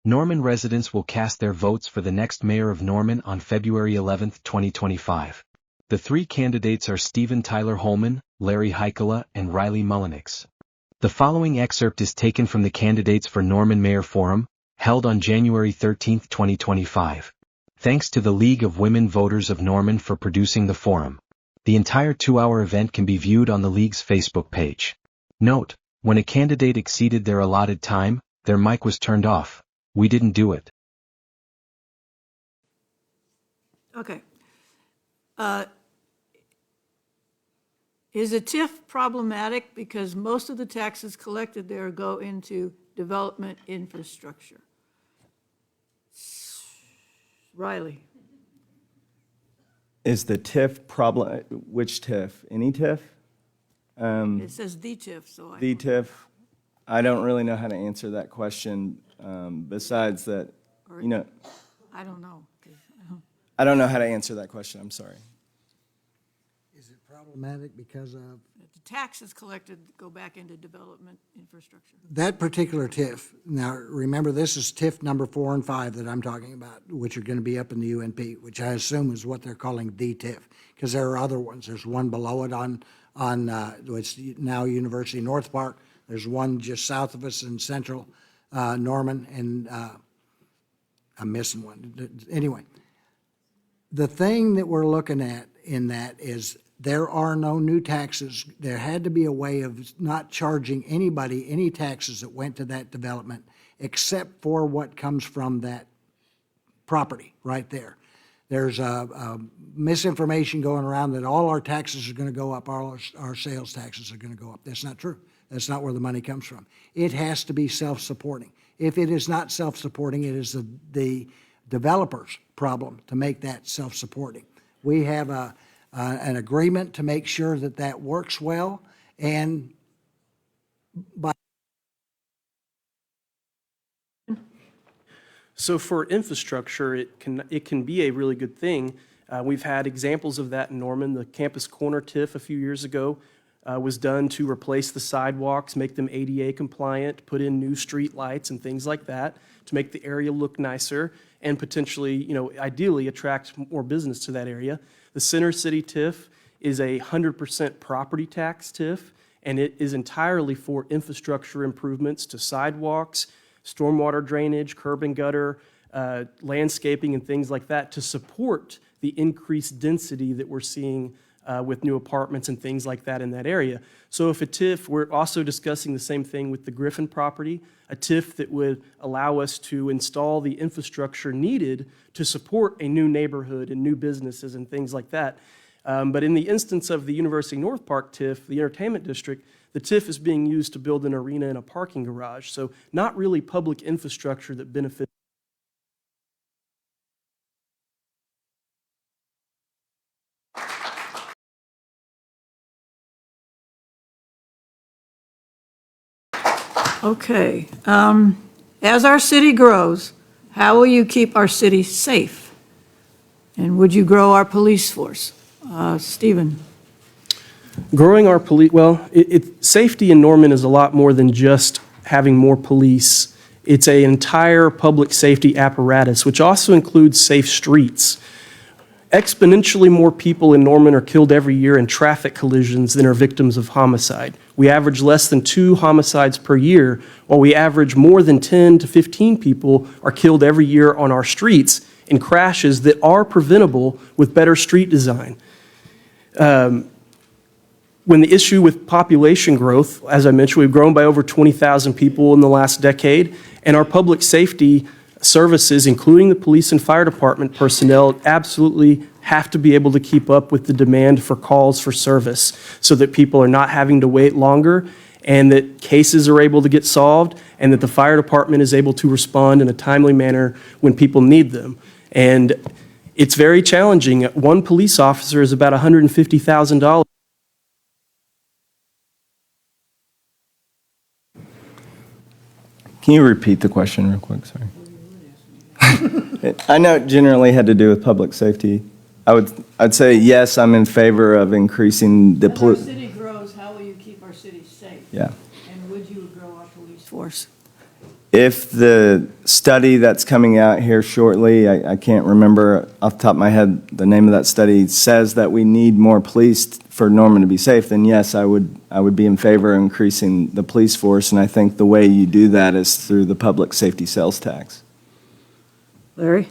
Norman residents will cast their votes for the next mayor of Norman on February 11, 2025. The three candidates are Stephen Tyler Holman, Larry Heikela, and Riley Mullenix. The following excerpt is taken from the Candidates for Norman Mayor Forum, held on January 13, 2025. Thanks to the League of Women Voters of Norman for producing the forum. The entire 2-hour event can be viewed on the League's Facebook page. Note, when a candidate exceeded their allotted time, their mic was turned off. We didn't do it. Okay. Is a TIF problematic because most of the taxes collected there go into development infrastructure? Riley? Is the TIF problem, which TIF? Any TIF? It says the TIF, so The TIF? I don't really know how to answer that question, besides that, you know, I don't know. I don't know how to answer that question, I'm sorry. Is it problematic because of? The taxes collected go back into development infrastructure. That particular TIF, now remember this is TIF number 4 and 5 that I'm talking about, which are going to be up in the UNP, which I assume is what they're calling the TIF, because there are other ones. There's one below it on it's now University North Park. There's one just south of us in central Norman, and I'm missing one. Anyway, the thing that we're looking at in that is there are no new taxes. There had to be a way of not charging anybody any taxes that went to that development except for what comes from that property right there. There's a misinformation going around that all our taxes are going to go up, all our sales taxes are going to go up. That's not true. That's not where the money comes from. It has to be self-supporting. If it is not self-supporting, it is the developer's problem to make that self-supporting. We have an agreement to make sure that that works well, and by So for infrastructure, it can be a really good thing. We've had examples of that in Norman. The Campus Corner TIF a few years ago was done to replace the sidewalks, make them ADA compliant, put in new street lights and things like that to make the area look nicer and potentially, ideally attract more business to that area. The Center City TIF is a 100% property tax TIF, and it is entirely for infrastructure improvements to sidewalks, stormwater drainage, curb and gutter, landscaping and things like that to support the increased density that we're seeing with new apartments and things like that in that area. So if a TIF, we're also discussing the same thing with the Griffin property, a TIF that would allow us to install the infrastructure needed to support a new neighborhood and new businesses and things like that. But in the instance of the University North Park TIF, the entertainment district, the TIF is being used to build an arena and a parking garage. So not really public infrastructure that benefits. Okay. As our city grows, how will you keep our city safe? And would you grow our police force? Stephen? Growing our police, safety in Norman is a lot more than just having more police. It's an entire public safety apparatus, which also includes safe streets. Exponentially more people in Norman are killed every year in traffic collisions than are victims of homicide. We average less than 2 homicides per year, while we average more than 10 to 15 people are killed every year on our streets in crashes that are preventable with better street design. When the issue with population growth, as I mentioned, we've grown by over 20,000 people in the last decade, and our public safety services, including the police and fire department personnel, absolutely have to be able to keep up with the demand for calls for service so that people are not having to wait longer and that cases are able to get solved and that the fire department is able to respond in a timely manner when people need them. And it's very challenging. One police officer is about $150,000. Can you repeat the question real quick? Sorry. I know it generally had to do with public safety. I'd say yes, I'm in favor of increasing the As our city grows, how will you keep our city safe? Yeah. And would you grow our police force? If the study that's coming out here shortly, I can't remember off the top of my head the name of that study, says that we need more police for Norman to be safe, then yes, I would be in favor of increasing the police force, and I think the way you do that is through the public safety sales tax. Larry?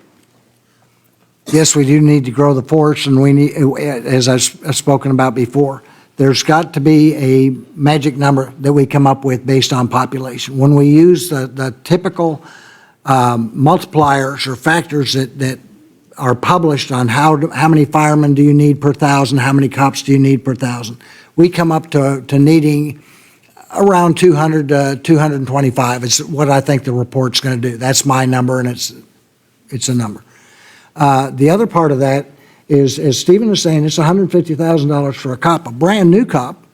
Yes, we do need to grow the force, and we need, as I've spoken about before, there's got to be a magic number that we come up with based on population. When we use the typical multipliers or factors that are published on how many firemen do you need per thousand, how many cops do you need per thousand, we come up to needing around 200 to 225 is what I think the report's going to do. That's my number, and it's a number. The other part of that is, as Stephen is saying, it's $150,000 for a cop. A brand-new cop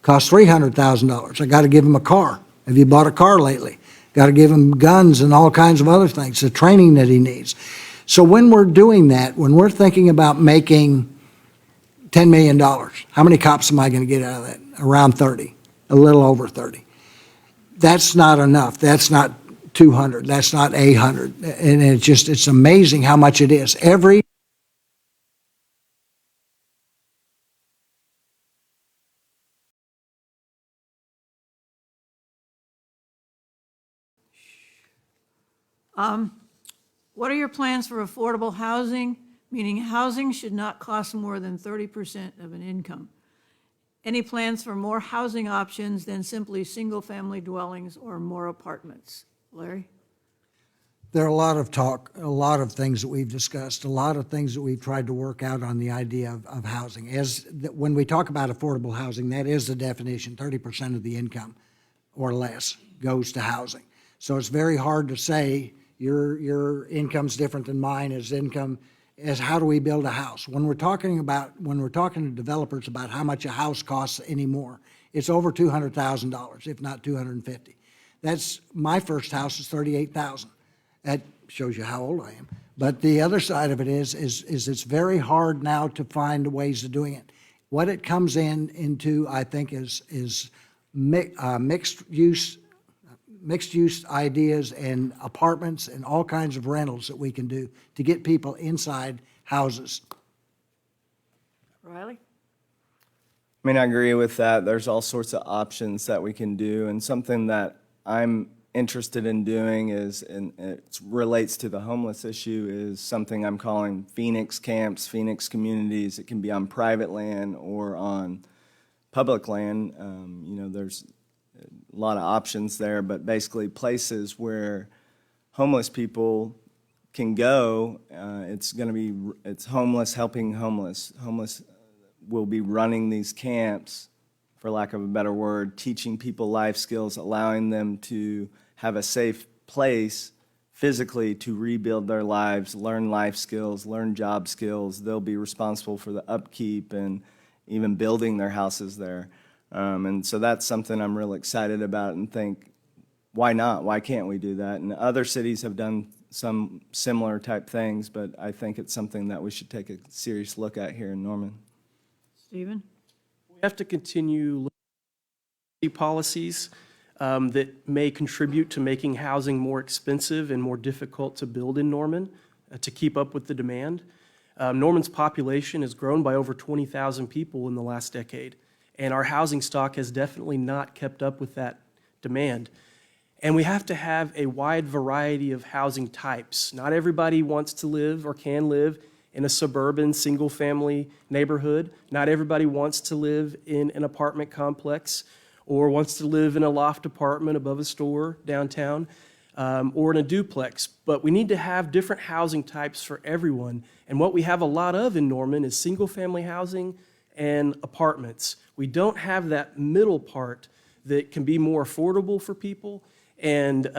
costs $300,000. I got to give him a car. Have you bought a car lately? Got to give him guns and all kinds of other things, the training that he needs. So when we're doing that, when we're thinking about making $10 million, how many cops am I going to get out of that? Around 30, a little over 30. That's not enough. That's not 200. That's not 800. And it's amazing how much it is. What are your plans for affordable housing, meaning housing should not cost more than 30% of an income? Any plans for more housing options than simply single-family dwellings or more apartments? Larry? There are a lot of talk, a lot of things that we've discussed, a lot of things that we've tried to work out on the idea of housing. When we talk about affordable housing, that is the definition, 30% of the income or less goes to housing. So it's very hard to say your income's different than mine, as how do we build a house? When we're talking to developers about how much a house costs anymore, it's over $200,000, if not $250,000. That's, my first house is $38,000. That shows you how old I am. But the other side of it is it's very hard now to find ways of doing it. What it comes into, I think, is mixed use ideas and apartments and all kinds of rentals that we can do to get people inside houses. Riley? I mean, I agree with that. There's all sorts of options that we can do, and something that I'm interested in doing is, and it relates to the homeless issue, is something I'm calling Phoenix camps, Phoenix communities. It can be on private land or on public land. There's a lot of options there, but basically places where homeless people can go. It's homeless helping homeless. Homeless will be running these camps, for lack of a better word, teaching people life skills, allowing them to have a safe place physically to rebuild their lives, learn life skills, learn job skills. They'll be responsible for the upkeep and even building their houses there. And so that's something I'm real excited about and think, why not? Why can't we do that? And other cities have done some similar type things, but I think it's something that we should take a serious look at here in Norman. Stephen? We have to continue looking at policies that may contribute to making housing more expensive and more difficult to build in Norman to keep up with the demand. Norman's population has grown by over 20,000 people in the last decade, and our housing stock has definitely not kept up with that demand. And we have to have a wide variety of housing types. Not everybody wants to live or can live in a suburban single-family neighborhood. Not everybody wants to live in an apartment complex or wants to live in a loft apartment above a store downtown or in a duplex. But we need to have different housing types for everyone. And what we have a lot of in Norman is single-family housing and apartments. We don't have that middle part that can be more affordable for people and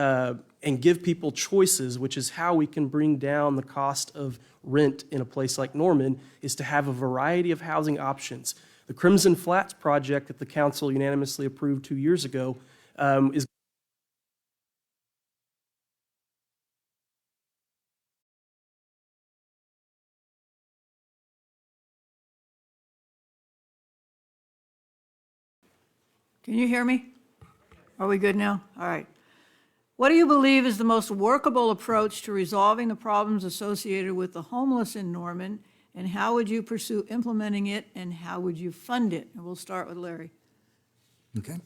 give people choices, which is how we can bring down the cost of rent in a place like Norman, is to have a variety of housing options. The Crimson Flats project that the council unanimously approved 2 years ago is Can you hear me? Are we good now? All right. What do you believe is the most workable approach to resolving the problems associated with the homeless in Norman, and how would you pursue implementing it, and how would you fund it? And we'll start with Larry. Okay.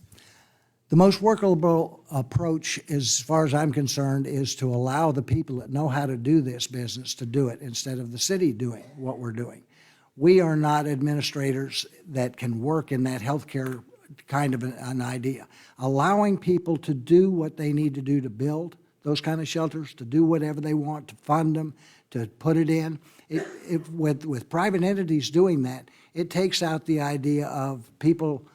The most workable approach, as far as I'm concerned, is to allow the people that know how to do this business to do it instead of the city doing what we're doing. We are not administrators that can work in that healthcare kind of an idea. Allowing people to do what they need to do to build those kind of shelters, to do whatever they want, to fund them, to put it in. With private entities doing that, it takes out the idea of people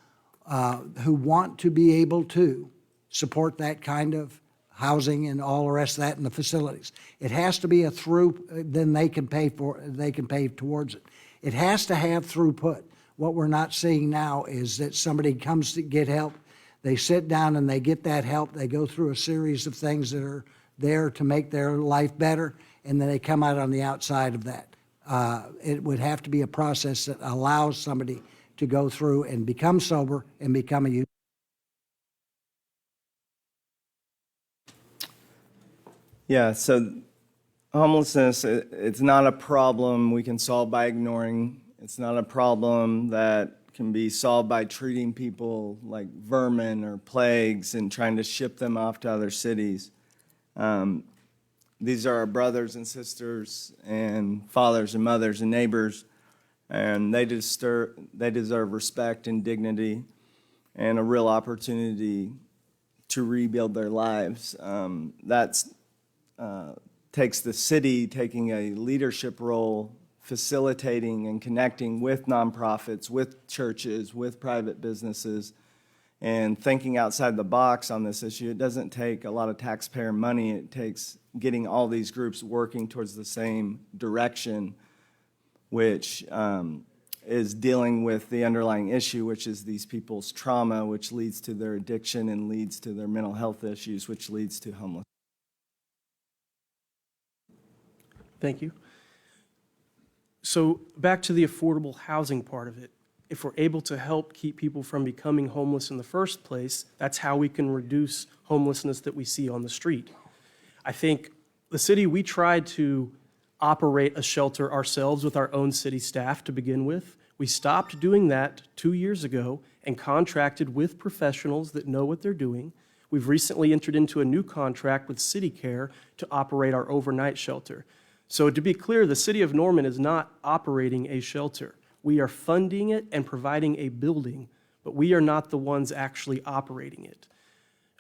who want to be able to support that kind of housing and all the rest of that in the facilities. It has to be a through, then they can pay towards it. It has to have throughput. What we're not seeing now is that somebody comes to get help, they sit down and they get that help, they go through a series of things that are there to make their life better, and then they come out on the outside of that. It would have to be a process that allows somebody to go through and become sober and become a user. Yeah, so homelessness, it's not a problem we can solve by ignoring. It's not a problem that can be solved by treating people like vermin or plagues and trying to ship them off to other cities. These are our brothers and sisters and fathers and mothers and neighbors, and they deserve respect and dignity and a real opportunity to rebuild their lives. That's takes the city taking a leadership role, facilitating and connecting with nonprofits, with churches, with private businesses, and thinking outside the box on this issue. It doesn't take a lot of taxpayer money. It takes getting all these groups working towards the same direction, which is dealing with the underlying issue, which is these people's trauma, which leads to their addiction and leads to their mental health issues, which leads to homelessness. Thank you. So back to the affordable housing part of it. If we're able to help keep people from becoming homeless in the first place, that's how we can reduce homelessness that we see on the street. I think the city, we tried to operate a shelter ourselves with our own city staff to begin with. We stopped doing that 2 years ago and contracted with professionals that know what they're doing. We've recently entered into a new contract with CityCare to operate our overnight shelter. So to be clear, the city of Norman is not operating a shelter. We are funding it and providing a building, but we are not the ones actually operating it.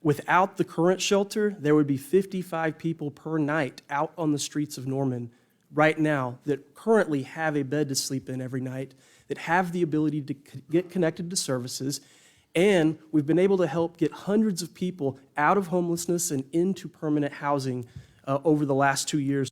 Without the current shelter, there would be 55 people per night out on the streets of Norman right now that currently have a bed to sleep in every night, that have the ability to get connected to services, and we've been able to help get hundreds of people out of homelessness and into permanent housing over the last 2 years.